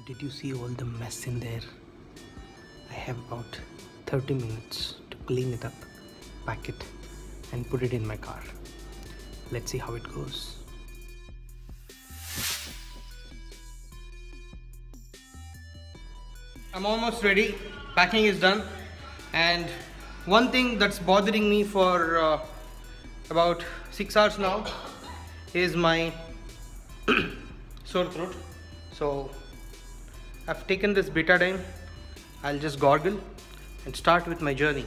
Did you see all the mess in there? I have about 30 minutes to clean it up, pack it, and put it in my car. Let's see how it goes. I'm almost ready. Packing is done. And one thing that's bothering me for about 6 hours now is my sore throat. So I've taken this betadine. I'll just gargle and start with my journey.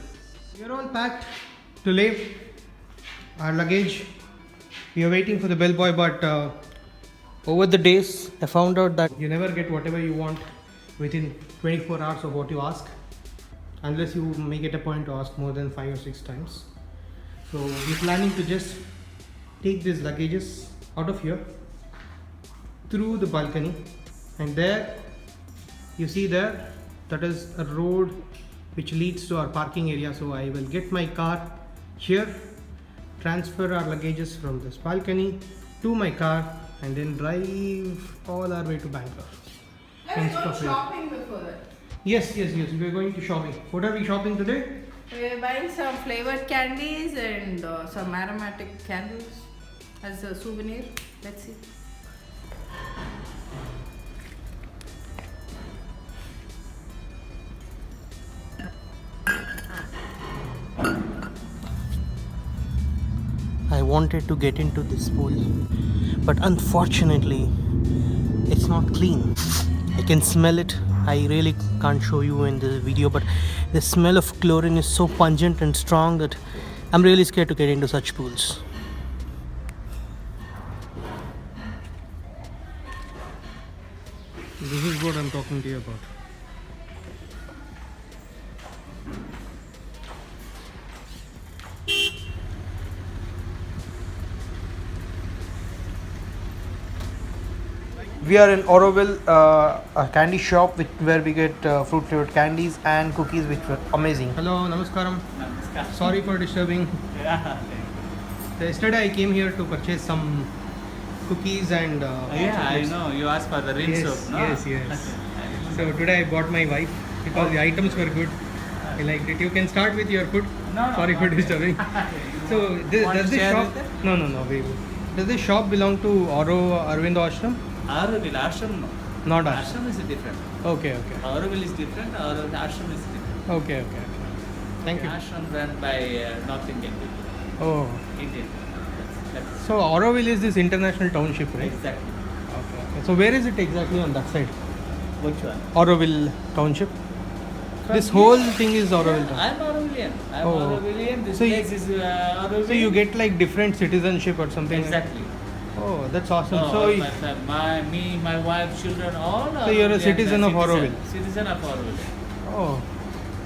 We're all packed to leave our luggage. We are waiting for the bellboy, but over the days I found out that you never get whatever you want within 24 hours of what you ask, unless you make it a point to ask more than 5 or 6 times. So we're planning to just take these luggages out of here through the balcony, and there you see there, that is a road which leads to our parking area. So I will get my car here, transfer our luggages from this balcony to my car, and then drive all our way to Bangalore. Let's go shopping before that. Yes, we're going to shopping. What are we shopping today? We're buying some flavored candies and some aromatic candles as a souvenir. Let's see. I wanted to get into this pool, but unfortunately it's not clean. I can smell it. I really can't show you in the video, but the smell of chlorine is so pungent and strong that I'm really scared to get into such pools. This is what I'm talking to you about. We are in Auroville, a candy shop where we get fruit flavored candies and cookies, which were amazing. Hello, namaskaram. Namaskar. Sorry for disturbing. Yeah. Yesterday I came here to purchase some cookies and Yeah, I know. You asked for the rinse soap, no? Yes. So today I bought my wife because the items were good. I liked it. You can start with your food. No, Sorry for disturbing. So Want does to this share shop? with it? No. Does this shop belong to Aurobindo Ashram? Auroville, ashram no. Not Ashram. Ashram is different. Okay. Auroville is different, ashram is different. Okay. Thank you. Ashram run by North Indian people. Oh, Indian. That's so Auroville is this international township, right? exactly. Okay. So where is it exactly on that side? Which one? Auroville township. From This here? whole thing is Auroville township. I'm Aurovillian. Oh. Aurovillian. This So you- place is Auroville. So you get like different citizenship or something. Exactly. Oh, that's awesome. No, So my wife, children, all. So you're a Aurovillian, citizen of Auroville. Citizen of Auroville. oh,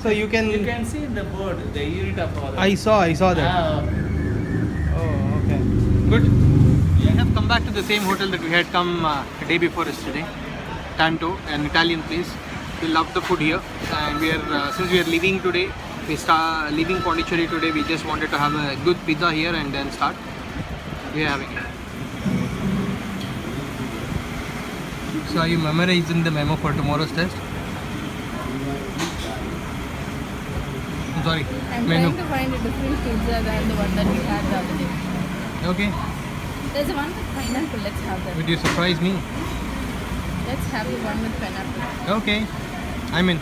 so you can. You can see in the board the unit of Auroville. I saw that. Ah, Oh, okay. Good. We have come back to the same hotel that we had come a day before yesterday. Tanto, an Italian place. We love the food here, and we are since we are leaving today. Leaving Pondicherry today. We just wanted to have a good pizza here and then start. We are having it. So are you memorizing the memo for tomorrow's test? I'm sorry. I'm Menu. trying to find a different pizza than the one that we had the other day. Okay. There's a one with pineapple. Let's have that. Would you surprise me? Let's have the one with pineapple. Okay. I'm in.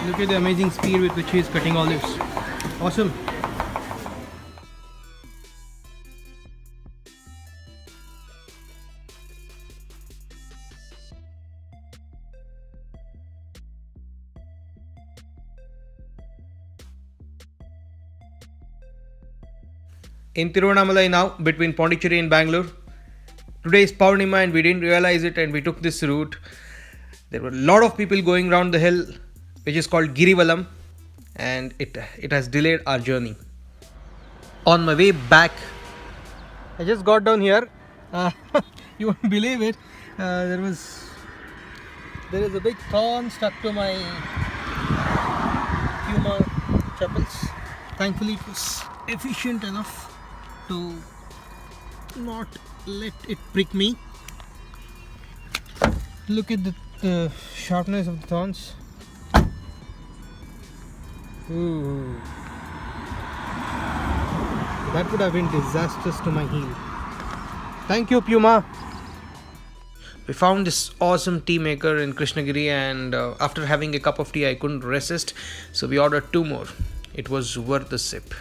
Look at the amazing speed with which he is cutting olives. Awesome. In Tiruvannamalai now, between Pondicherry and Bangalore. Today is Purnima and we didn't realize it and we took this route. There were a lot of people going around the hill, which is called Girivalam, and it has delayed our journey. On my way back, I just got down here. You won't believe it. There is a big thorn stuck to my Puma chapels. Thankfully, it was efficient enough to not let it prick me. Look at the sharpness of the thorns. Ooh. That would have been disastrous to my heel. Thank you, Puma. We found this awesome tea maker in Krishnagiri, and after having a cup of tea, I couldn't resist, so we ordered 2 more. It was worth the sip.